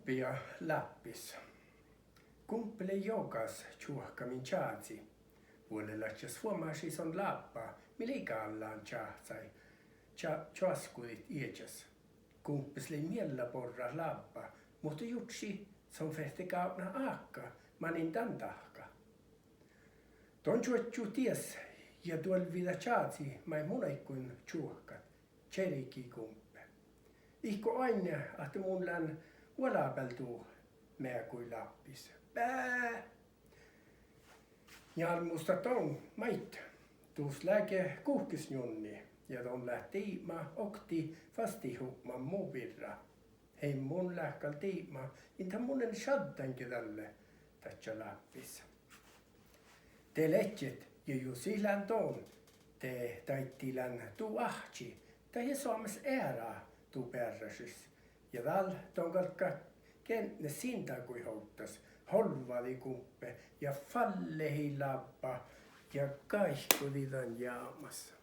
Kumppia läppis. Kumppele jokas tjuhkamin tjaatsi. Vuolellätsäs huomaasis on lappa, milikallaan tjaatsai. Tjaskudit ietsäs. Kumppesli miellä porra lappa, mutta jutsi som fehti kauna akka, manin tän tahka. Ton tjuotju ties, ja tuol vida tjaatsi mai munaikun tjuhkat, tjeriki kumppe. Ihko aina, että mun län uolapeltuu mää kui lappis. Pää! Ja musta ton mait, tuus lääke kuhkis junni, ja ton lähti ma okti fasti hukman muu virra. Hei mun lähkal tiima, inta munen shaddanke tälle, tätsä lappis. Te lehtjet, ja ju silän ton, te taittilän tuu ahtsi, tai suomes ääraa tuu pärräsys. Ja täl ton kalkka kenne sinta kui houttas, holvali kumppe ja fallehi lappa ja kaihkulitan jaamassa.